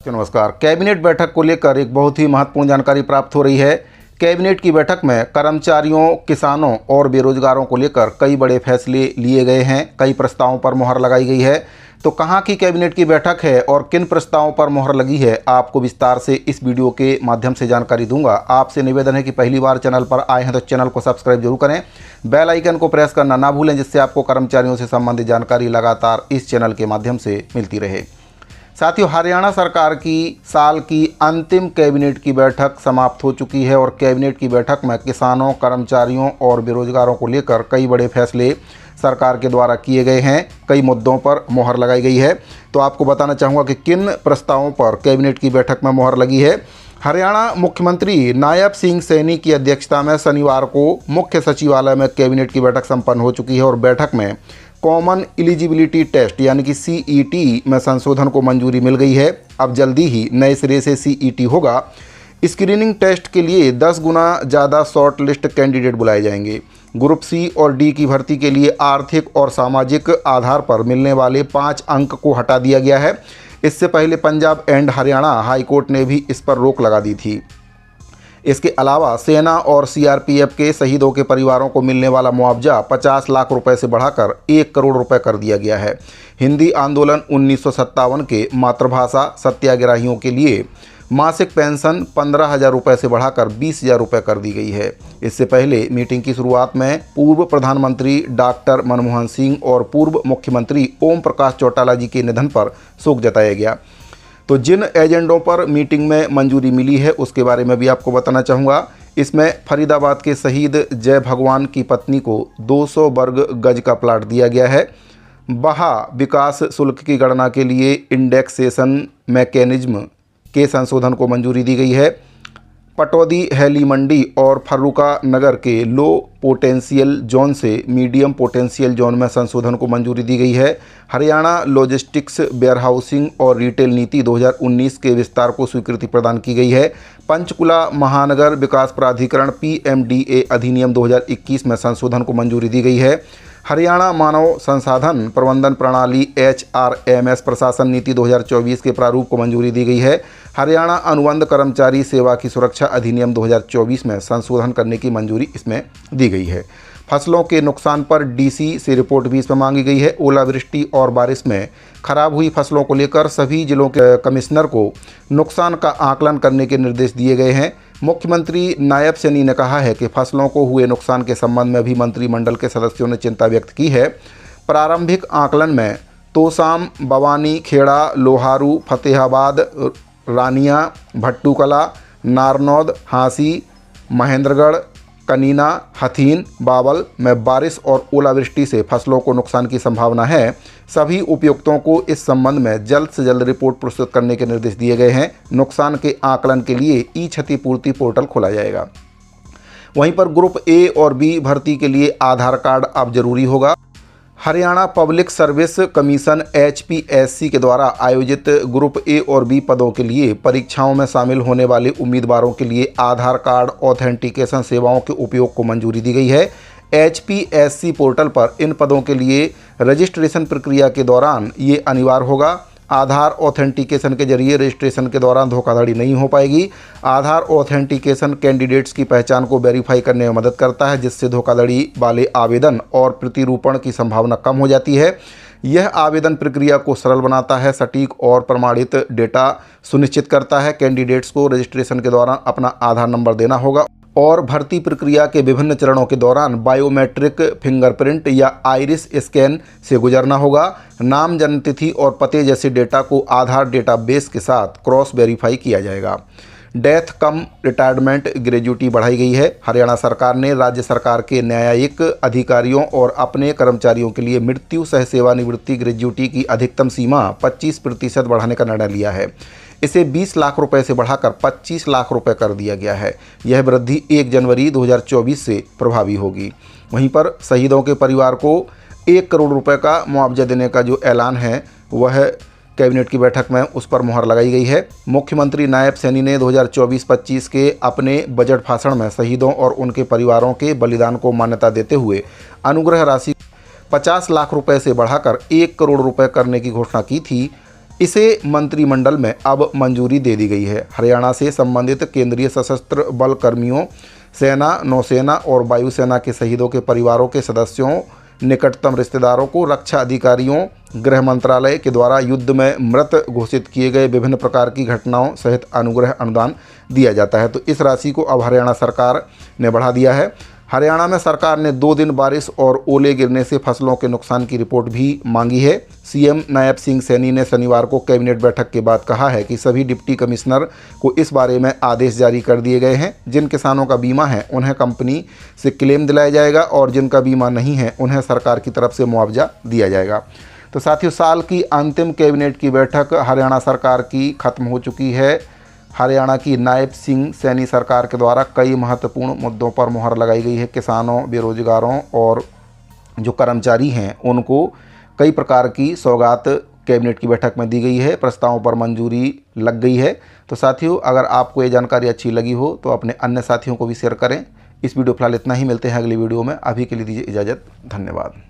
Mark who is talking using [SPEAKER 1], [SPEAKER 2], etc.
[SPEAKER 1] नमस्कार। कैबिनेट बैठक को लेकर एक बहुत ही महत्वपूर्ण जानकारी प्राप्त हो रही है। कैबिनेट की बैठक में कर्मचारियों, किसानों और बेरोजगारों को लेकर कई बड़े फैसले लिए गए हैं। कई प्रस्तावों पर मुहर लगाई गई है। तो कहां की कैबिनेट की बैठक है और किन प्रस्तावों पर मुहर लगी है, आपको विस्तार से इस वीडियो के माध्यम से जानकारी दूंगा। आपसे निवेदन है कि पहली बार चैनल पर आए हैं तो चैनल को सब्सक्राइब जरूर करें, बेल आइकन को प्रेस करना ना भूलें, जिससे आपको कर्मचारियों से संबंधित जानकारी लगातार इस चैनल के माध्यम से मिलती रहे। साथियों, हरियाणा सरकार की साल की अंतिम कैबिनेट की बैठक समाप्त हो चुकी है और कैबिनेट की बैठक में किसानों, कर्मचारियों और बेरोजगारों को लेकर कई बड़े फैसले सरकार के द्वारा किए गए हैं। कई मुद्दों पर मुहर लगाई गई है। तो आपको बताना चाहूँगा कि किन प्रस्तावों पर कैबिनेट की बैठक में मुहर लगी है। हरियाणा मुख्यमंत्री नायब सिंह सैनी की अध्यक्षता में शनिवार को मुख्य सचिवालय में कैबिनेट की बैठक संपन्न हो चुकी है और बैठक में कॉमन एलिजिबिलिटी टेस्ट यानी कि सीईटी में संशोधन को मंजूरी मिल गई है। अब जल्दी ही नए सिरे से सीईटी होगा। स्क्रीनिंग टेस्ट के लिए 10 गुना ज़्यादा शॉर्ट लिस्ट कैंडिडेट बुलाए जाएंगे। ग्रुप सी और डी की भर्ती के लिए आर्थिक और सामाजिक आधार पर मिलने वाले 5 अंक को हटा दिया गया है। इससे पहले पंजाब एंड हरियाणा हाईकोर्ट ने भी इस पर रोक लगा दी थी। इसके अलावा सेना और सीआरपीएफ के शहीदों के परिवारों को मिलने वाला मुआवजा 50 लाख रुपए से बढ़ाकर 1 करोड़ रुपए कर दिया गया है। हिंदी आंदोलन 1957 के मातृभाषा सत्याग्रहियों के लिए मासिक पेंशन 15,000 रुपये से बढ़ाकर 20,000 रुपये कर दी गई है। इससे पहले मीटिंग की शुरुआत में पूर्व प्रधानमंत्री डॉक्टर मनमोहन सिंह और पूर्व मुख्यमंत्री ओम प्रकाश चौटाला जी के निधन पर शोक जताया गया। तो जिन एजेंडों पर मीटिंग में मंजूरी मिली है उसके बारे में भी आपको बताना चाहूँगा। इसमें फरीदाबाद के शहीद जय भगवान की पत्नी को 200 वर्ग गज का प्लाट दिया गया है। बहा विकास शुल्क की गणना के लिए इंडेक्सेशन मैकेनिज्म के संशोधन को मंजूरी दी गई है। पटौदी हैली मंडी और फर्रुखा नगर के लो पोटेंशियल जोन से मीडियम पोटेंशियल जोन में संशोधन को मंजूरी दी गई है। हरियाणा लॉजिस्टिक्स, वेयरहाउसिंग और रिटेल नीति 2019 के विस्तार को स्वीकृति प्रदान की गई है। पंचकुला महानगर विकास प्राधिकरण PMDA अधिनियम 2021 में संशोधन को मंजूरी दी गई है। हरियाणा मानव संसाधन प्रबंधन प्रणाली HRMS प्रशासन नीति 2024 के प्रारूप को मंजूरी दी गई है। हरियाणा अनुबंध कर्मचारी सेवा की सुरक्षा अधिनियम 2024 में संशोधन करने की मंजूरी इसमें दी गई है। फसलों के नुकसान पर DC से रिपोर्ट भी इसमें मांगी गई है। ओलावृष्टि और बारिश में खराब हुई फसलों को लेकर सभी जिलों के कमिश्नर को नुकसान का आकलन करने के निर्देश दिए गए हैं। मुख्यमंत्री नायब सैनी ने कहा है कि फसलों को हुए नुकसान के संबंध में भी मंत्रिमंडल के सदस्यों ने चिंता व्यक्त की है। प्रारंभिक आकलन में तोसाम, बवानी, खेड़ा, लोहारू, फतेहाबाद, रानिया, भट्टूकला, नारनौद, हांसी, महेंद्रगढ़, कनीना, हथीन, बावल में बारिश और ओलावृष्टि से फसलों को नुकसान की संभावना है। सभी उपायुक्तों को इस संबंध में जल्द से जल्द रिपोर्ट प्रस्तुत करने के निर्देश दिए गए हैं। नुकसान के आकलन के लिए ई-क्षतिपूर्ति पोर्टल खोला जाएगा। वहीं पर ग्रुप A और B भर्ती के लिए आधार कार्ड अब जरूरी होगा। Haryana public service commission HPSC के द्वारा आयोजित ग्रुप A और B पदों के लिए परीक्षाओं में शामिल होने वाले उम्मीदवारों के लिए आधार कार्ड ऑथेंटिकेशन सेवाओं के उपयोग को मंजूरी दी गई है। HPSC पोर्टल पर इन पदों के लिए रजिस्ट्रेशन प्रक्रिया के दौरान ये अनिवार्य होगा। आधार ऑथेंटिकेशन के जरिए रजिस्ट्रेशन के दौरान धोखाधड़ी नहीं हो पाएगी। आधार ऑथेंटिकेशन कैंडिडेट्स की पहचान को वेरीफाई करने में मदद करता है, जिससे धोखाधड़ी वाले आवेदन और प्रतिरूपण की संभावना कम हो जाती है। यह आवेदन प्रक्रिया को सरल बनाता है, सटीक और प्रमाणित डेटा सुनिश्चित करता है। कैंडिडेट्स को रजिस्ट्रेशन के दौरान अपना आधार नंबर देना होगा और भर्ती प्रक्रिया के विभिन्न चरणों के दौरान बायोमेट्रिक फिंगरप्रिंट या आइरिस स्कैन से गुजरना होगा। नाम, जन्मतिथि और पते जैसे डेटा को आधार डेटाबेस के साथ क्रॉस वेरीफाई किया जाएगा। डेथ कम रिटायरमेंट ग्रेजुटी बढ़ाई गई है। हरियाणा सरकार ने राज्य सरकार के न्यायिक अधिकारियों और अपने कर्मचारियों के लिए मृत्यु सह सेवानिवृत्ति ग्रेजुटी की अधिकतम सीमा 25% बढ़ाने का निर्णय लिया है। इसे 20 लाख रुपए से बढ़ाकर 25 लाख रुपए कर दिया गया है। यह वृद्धि 1 जनवरी 2024 से प्रभावी होगी। वहीं पर शहीदों के परिवार को 1 करोड़ रुपए का मुआवजा देने का जो ऐलान है वह कैबिनेट की बैठक में उस पर मुहर लगाई गई है। मुख्यमंत्री नायब सैनी ने 2024-25 के अपने बजट भाषण में शहीदों और उनके परिवारों के बलिदान को मान्यता देते हुए अनुग्रह राशि 50 लाख रुपए से बढ़ाकर 1 करोड़ रुपए करने की घोषणा की थी। इसे मंत्रिमंडल में अब मंजूरी दे दी गई है। हरियाणा से संबंधित केंद्रीय सशस्त्र बल कर्मियों, सेना, नौसेना और वायुसेना के शहीदों के परिवारों के सदस्यों, निकटतम रिश्तेदारों को, रक्षा अधिकारियों, गृह मंत्रालय के द्वारा युद्ध में मृत घोषित किए गए विभिन्न प्रकार की घटनाओं सहित अनुग्रह अनुदान दिया जाता है। तो इस राशि को अब हरियाणा सरकार ने बढ़ा दिया है। हरियाणा में सरकार ने 2 दिन बारिश और ओले गिरने से फसलों के नुकसान की रिपोर्ट भी मांगी है। सीएम नायब सिंह सैनी ने शनिवार को कैबिनेट बैठक के बाद कहा है कि सभी डिप्टी कमिश्नर को इस बारे में आदेश जारी कर दिए गए हैं। जिन किसानों का बीमा है उन्हें कंपनी से क्लेम दिलाया जाएगा और जिनका बीमा नहीं है उन्हें सरकार की तरफ से मुआवजा दिया जाएगा। तो साथियों, साल की अंतिम कैबिनेट की बैठक हरियाणा सरकार की खत्म हो चुकी है। हरियाणा की नायब सिंह सैनी सरकार के द्वारा कई महत्वपूर्ण मुद्दों पर मुहर लगाई गई है। किसानों, बेरोजगारों और जो कर्मचारी हैं उनको कई प्रकार की सौगात कैबिनेट की बैठक में दी गई है। प्रस्तावों पर मंजूरी लग गई है। तो साथियों, अगर आपको ये जानकारी अच्छी लगी हो तो अपने अन्य साथियों को भी शेयर करें। इस वीडियो फिलहाल इतना ही, मिलते हैं अगली वीडियो में। अभी के लिए दीजिए इजाज़त। धन्यवाद।